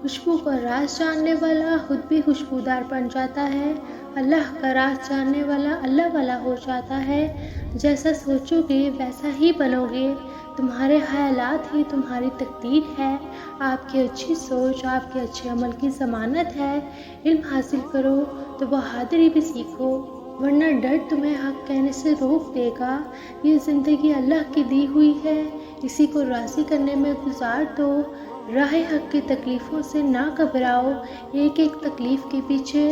خوشبو کا راز جاننے والا خود بھی خوشبودار بن جاتا ہے۔ اللہ کا راز جاننے والا اللہ والا ہو جاتا ہے۔ جیسا سوچو گے ویسا ہی بنو گے۔ تمہارے خیالات ہی تمہاری تقدیر ہے۔ آپ کی اچھی سوچ آپ کے اچھے عمل کی ضمانت ہے۔ علم حاصل کرو تو بہادری بھی سیکھو، ورنہ ڈر تمہیں حق کہنے سے روک دے گا۔ یہ زندگی اللہ کی دی ہوئی ہے، اسی کو راضی کرنے میں گزار دو۔ راہ حق کی تکلیفوں سے نہ گھبراؤ، ایک ایک تکلیف کے پیچھے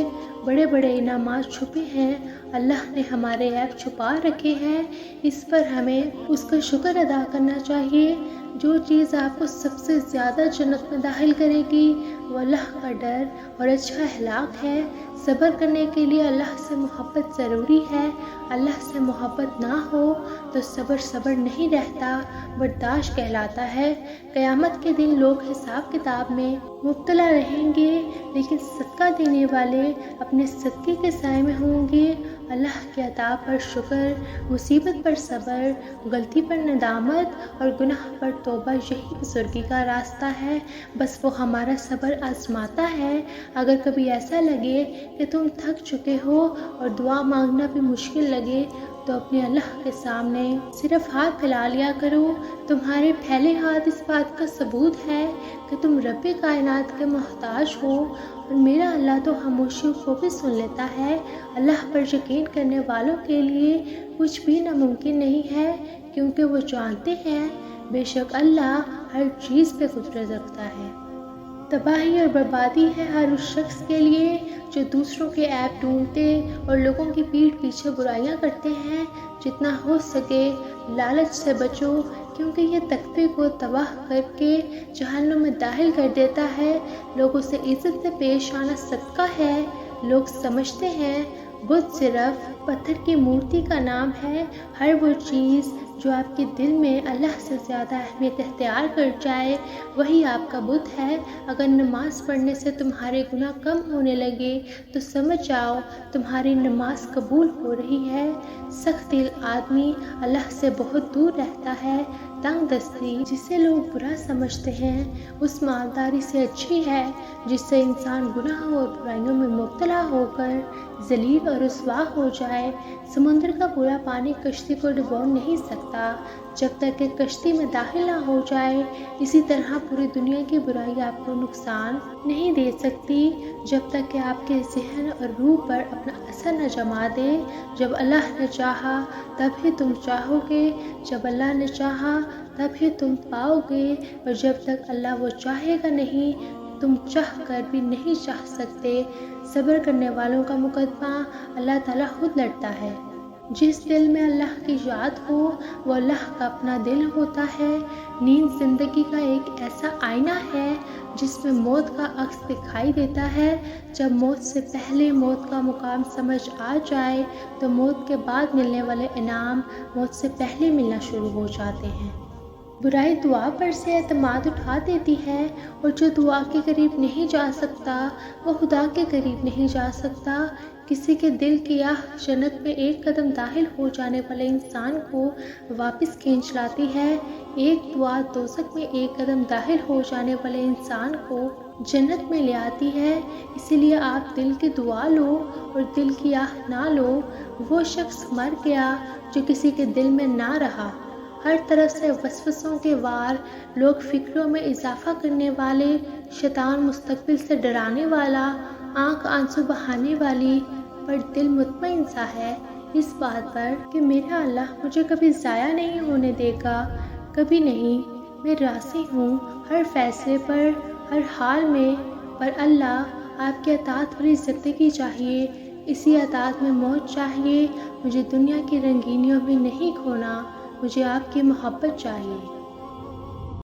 بڑے بڑے انعامات چھپے ہیں۔ اللہ نے ہمارے عیب چھپا رکھے ہیں، اس پر ہمیں اس کا شکر ادا کرنا چاہیے۔ جو چیز آپ کو سب سے زیادہ جنت میں داخل کرے گی وہ اللہ کا ڈر اور اچھا اخلاق ہے۔ صبر کرنے کے لیے اللہ سے محبت ضروری ہے۔ اللہ سے محبت نہ ہو تو صبر نہیں رہتا، برداشت کہلاتا ہے۔ قیامت کے دن لوگ حساب کتاب میں مبتلا رہیں گے، لیکن صدقہ دینے والے اپنے صدقے کے سائے میں ہوں گے۔ اللہ کے عطا پر شکر، مصیبت پر صبر، غلطی پر ندامت اور گناہ پر توبہ، یہی بزرگی کا راستہ ہے۔ بس وہ ہمارا صبر آزماتا ہے۔ اگر کبھی ایسا لگے کہ تم تھک چکے ہو اور دعا مانگنا بھی مشکل لگے تو اپنے اللہ کے سامنے صرف ہاتھ پھیلا لیا کرو۔ تمہارے پھیلے ہاتھ اس بات کا ثبوت ہے کہ تم رب کائنات کے محتاج ہو، اور میرا اللہ تو خاموشیوں کو بھی سن لیتا ہے۔ اللہ پر یقین کرنے والوں کے لیے کچھ بھی ناممکن نہیں ہے، کیونکہ وہ جانتے ہیں بے شک اللہ ہر چیز پہ قدرت رکھتا ہے۔ تباہی اور بربادی ہے ہر اس شخص کے لیے جو دوسروں کے عیب ڈھونڈتے اور لوگوں کی پیٹھ پیچھے برائیاں کرتے ہیں۔ جتنا ہو سکے لالچ سے بچو، کیونکہ یہ تقوی کو تباہ کر کے جہنم میں داخل کر دیتا ہے۔ لوگوں سے عزت سے پیش آنا صدقہ ہے۔ لوگ سمجھتے ہیں بت صرف پتھر کی مورتی کا نام ہے۔ ہر وہ چیز جو آپ کے دل میں اللہ سے زیادہ اہمیت اختیار کر جائے وہی آپ کا بت ہے۔ اگر نماز پڑھنے سے تمہارے گناہ کم ہونے لگے تو سمجھ جاؤ تمہاری نماز قبول ہو رہی ہے۔ سخت دل آدمی اللہ سے بہت دور رہتا ہے۔ تنگ دستی جسے لوگ برا سمجھتے ہیں اس مالداری سے اچھی ہے جس سے انسان گناہوں اور برائیوں میں مبتلا ہو کر ذلیل اور رسوا ہو جائے۔ سمندر کا پورا پانی کشتی کو ڈبو نہیں سکتا جب تک کہ کشتی میں داخل نہ ہو جائے۔ اسی طرح پوری دنیا کی برائی آپ کو نقصان نہیں دے سکتی جب تک کہ آپ کے ذہن اور روح پر اپنا اثر نہ جما دے۔ جب اللہ نے چاہا تب ہی تم چاہو گے، جب اللہ نے چاہا تب ہی تم پاؤ گے، اور جب تک اللہ وہ چاہے گا نہیں تم چاہ کر بھی نہیں چاہ سکتے۔ صبر کرنے والوں کا مقدمہ اللہ تعالیٰ خود لڑتا ہے۔ جس دل میں اللہ کی یاد ہو وہ اللہ کا اپنا دل ہوتا ہے۔ نیند زندگی کا ایک ایسا آئینہ ہے جس میں موت کا عکس دکھائی دیتا ہے۔ جب موت سے پہلے موت کا مقام سمجھ آ جائے تو موت کے بعد ملنے والے انعام موت سے پہلے ملنا شروع ہو جاتے ہیں۔ برائی دعا پر سے اعتماد اٹھا دیتی ہے، اور جو دعا کے قریب نہیں جا سکتا وہ خدا کے قریب نہیں جا سکتا۔ کسی کے دل کی آہ جنت میں ایک قدم داخل ہو جانے والے انسان کو واپس کھینچ لاتی ہے۔ ایک دعا دوزخ میں ایک قدم داخل ہو جانے والے انسان کو جنت میں لے آتی ہے۔ اسی لیے آپ دل کی دعا لو اور دل کی آہ نہ لو۔ وہ شخص مر گیا جو کسی کے دل میں نہ رہا۔ ہر طرف سے وسوسوں کے وار، لوگ فکروں میں اضافہ کرنے والے، شیطان مستقبل سے ڈرانے والا، آنکھ آنسو بہانے والی، پر دل مطمئن سا ہے اس بات پر کہ میرا اللہ مجھے کبھی ضائع نہیں ہونے دے گا، کبھی نہیں۔ میں راضی ہوں ہر فیصلے پر، ہر حال میں، پر اللہ آپ کی اطاعت والی زندگی چاہیے، اسی اطاعت میں موت چاہیے۔ مجھے دنیا کی رنگینیوں میں نہیں کھونا، مجھے آپ کی محبت چاہیے۔